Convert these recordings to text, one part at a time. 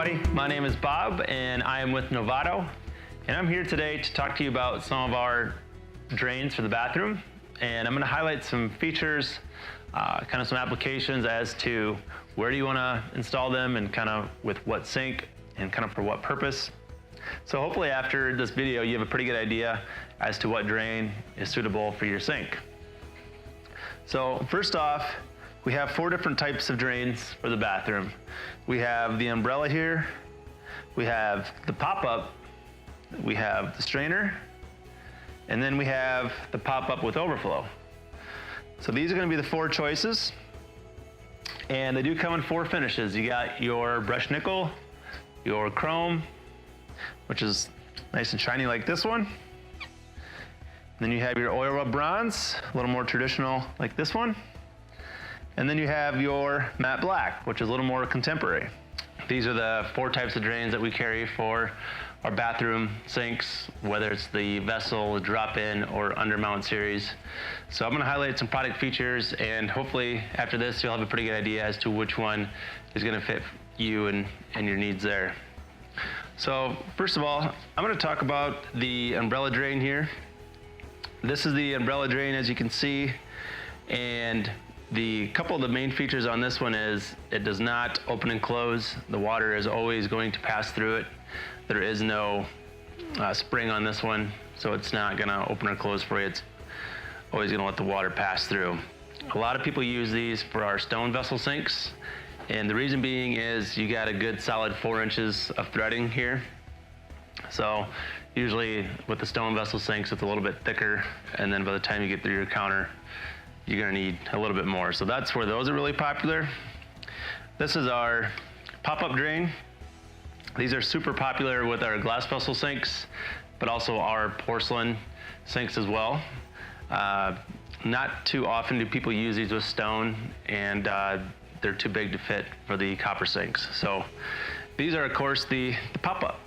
everybody. My name is Bob and I am with Novatto, and I'm here today to talk to you about some of our drains for the bathroom, and I'm going to highlight some features, kind of some applications as to where do you want to install them and kind of with what sink and kind of for what purpose. So hopefully after this video you have a pretty good idea as to what drain is suitable for your sink. So first off, we have 4 different types of drains for the bathroom. We have the umbrella here, we have the pop-up, we have the strainer, and then we have the pop-up with overflow. So these are going to be the 4 choices, and they do come in 4 finishes. You got your brushed nickel, your chrome, which is nice and shiny like this one. And then you have your oil rub bronze, a little more traditional like this one. And then you have your matte black, which is a little more contemporary. These are the 4 types of drains that we carry for our bathroom sinks, whether it's the vessel, drop-in, or undermount series. So I'm gonna highlight some product features, and hopefully after this you'll have a pretty good idea as to which one is gonna fit you and your needs there. So first of all, I'm gonna talk about the umbrella drain here. This is the umbrella drain, as you can see, and the couple of the main features on this one is it does not open and close. The water is always going to pass through it. There is no spring on this one, so it's not gonna open or close for you. It's always gonna let the water pass through. A lot of people use these for our stone vessel sinks, and the reason being is you got a good solid 4 inches of threading here. So usually with the stone vessel sinks, it's a little bit thicker, and then by the time you get through your counter, you're gonna need a little bit more. So that's where those are really popular. This is our pop-up drain. These are super popular with our glass vessel sinks, but also our porcelain sinks as well. Not too often do people use these with stone, and they're too big to fit for the copper sinks. So these are, of course, the pop-up.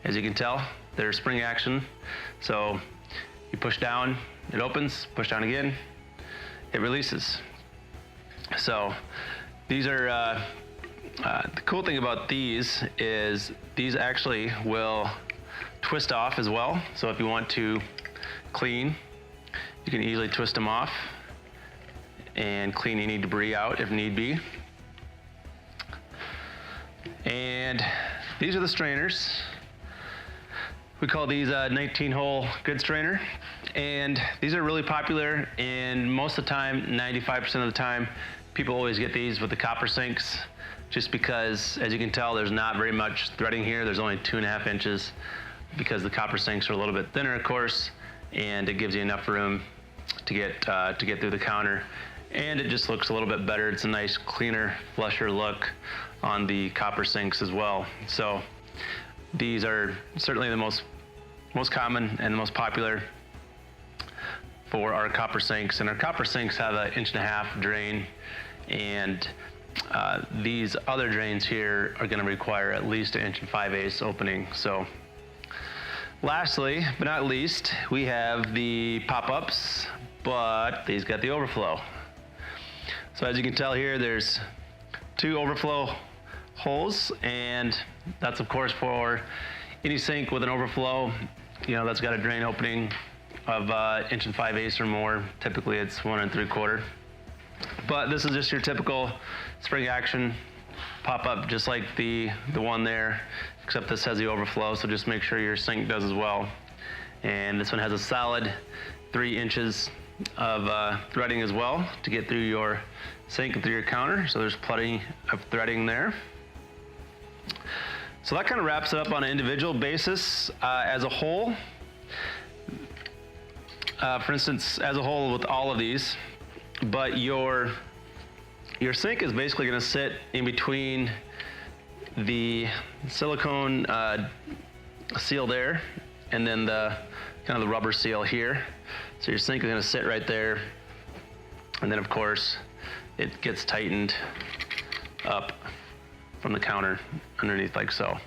As you can tell, they're spring action. So you push down, it opens, push down again, it releases. So these are, the cool thing about these is these actually will twist off as well. So if you want to clean, you can easily twist them off and clean any debris out if need be. And these are the strainers. We call these a 19-hole good strainer, and these are really popular, and most of the time, 95% of the time, people always get these with the copper sinks, just because, as you can tell, there's not very much threading here. There's only 2.5 inches, because the copper sinks are a little bit thinner, of course, and it gives you enough room to get through the counter, and it just looks a little bit better. It's a nice, cleaner, flusher look on the copper sinks as well. So these are certainly the most common and the most popular for our copper sinks. And our copper sinks have an 1.5 inch drain, and these other drains here are gonna require at least 1 5/8 inch opening. So lastly, but not least, we have the pop-ups, but these got the overflow. So as you can tell here, there's 2 overflow holes, and that's of course for any sink with an overflow, you know, that's got a drain opening of 1 5/8 inch or more. Typically it's 1 3/4. But this is just your typical spring action pop-up, just like the one there, except this has the overflow, so just make sure your sink does as well. And this one has a solid 3 inches of threading as well to get through your sink and through your counter, so there's plenty of threading there. So that kind of wraps it up on an individual basis. As a whole, for instance, as a whole with all of these, but your sink is basically going to sit in between the silicone seal there and then the kind of the rubber seal here. So your sink is going to sit right there, and then of course it gets tightened up from the counter underneath like so.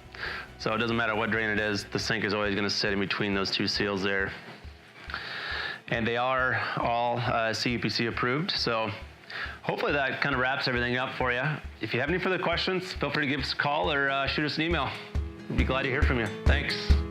So it doesn't matter what drain it is, the sink is always going to sit in between those 2 seals there. And they are all CUPC approved, so Hopefully that kind of wraps everything up for you. If you have any further questions, feel free to give us a call or shoot us an email. We'd be glad to hear from you. Thanks.